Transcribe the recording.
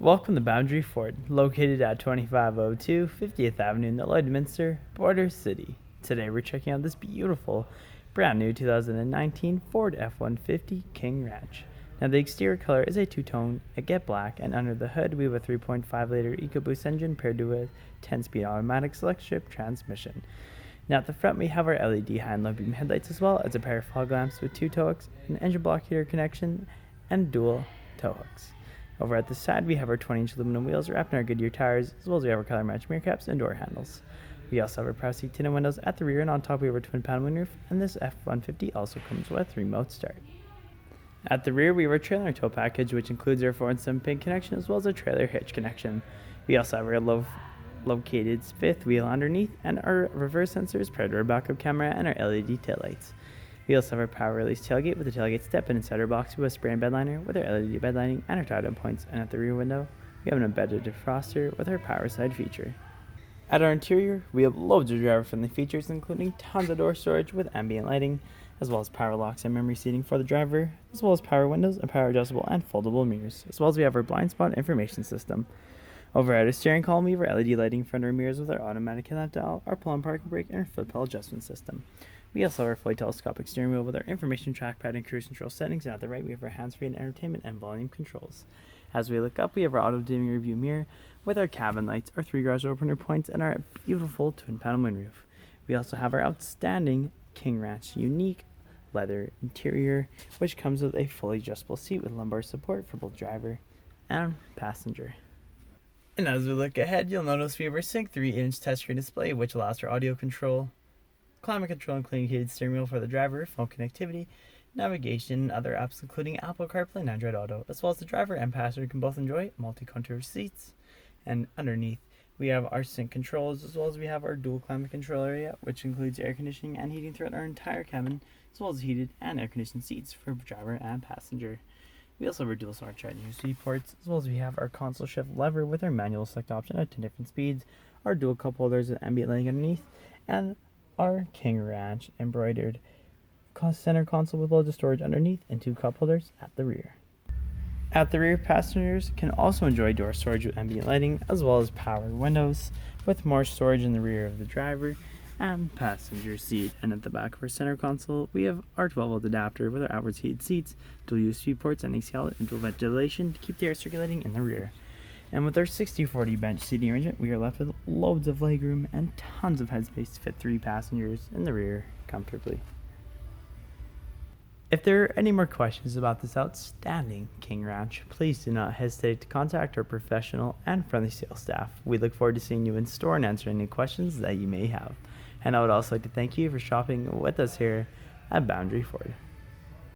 Welcome to Boundary Ford, located at 2502 50th Avenue in the Lloydminster, Border City. Today we're checking out this beautiful, brand new 2019 Ford F-150 King Ranch. Now the exterior color is a two-tone jet black, and under the hood we have a 3.5-liter EcoBoost engine paired to a 10-speed automatic select-shift transmission. Now at the front we have our LED high and low beam headlights, as well as a pair of fog lamps with two tow hooks, an engine block heater connection, and dual tow hooks. Over at the side, we have our 20-inch aluminum wheels wrapped in our Goodyear tires, as well as we have our color-matched mirror caps and door handles. We also have our power seat tinted windows at the rear, and on top we have our twin-panel moonroof, and this F-150 also comes with remote start. At the rear, we have our trailer tow package, which includes our 4 and 7-pin connection, as well as a trailer hitch connection. We also have our located fifth wheel underneath, and our reverse sensors, paired to our backup camera, and our LED taillights. We also have our power release tailgate with a tailgate step and insider box with a spray and bed liner with our LED bed lining and our tie-down points, and at the rear window we have an embedded defroster with our power side feature. At our interior we have loads of driver-friendly features, including tons of door storage with ambient lighting, as well as power locks and memory seating for the driver, as well as power windows and power adjustable and foldable mirrors, as well as we have our blind spot information system. Over at our steering column we have our LED lighting front rear mirrors with our automatic headlamp dial, our pull-on parking brake, and our foot pedal adjustment system. We also have our fully telescopic steering wheel with our information trackpad and cruise control settings, and at the right we have our hands-free and entertainment and volume controls. As we look up, we have our auto-dimming rearview mirror with our cabin lights, our 3 garage opener points, and our beautiful twin-panel moonroof. We also have our outstanding King Ranch unique leather interior, which comes with a fully adjustable seat with lumbar support for both driver and passenger. And as we look ahead, you'll notice we have our Sync 3-inch touchscreen display, which allows for audio control, climate control, including heated steering wheel for the driver, phone connectivity, navigation, and other apps including Apple CarPlay and Android Auto, as well as the driver and passenger can both enjoy multi-contour seats. And underneath we have our sync controls, as well as we have our dual climate control area, which includes air conditioning and heating throughout our entire cabin, as well as heated and air conditioned seats for driver and passenger. We also have our dual smart charging USB ports, as well as we have our console shift lever with our manual select option at 10 different speeds, our dual cup holders with ambient lighting underneath, and our King Ranch embroidered center console with loads of storage underneath and 2 cup holders at the rear. At the rear, passengers can also enjoy door storage with ambient lighting, as well as power windows with more storage in the rear of the driver and passenger seat. And at the back of our center console we have our 12-volt adapter with our outwards heated seats, dual USB ports, and AC outlet and dual ventilation to keep the air circulating in the rear. And with our 60/40 bench seating arrangement, we are left with loads of legroom and tons of headspace to fit 3 passengers in the rear comfortably. If there are any more questions about this outstanding King Ranch, please do not hesitate to contact our professional and friendly sales staff. We look forward to seeing you in store and answering any questions that you may have. And I would also like to thank you for shopping with us here at Boundary Ford.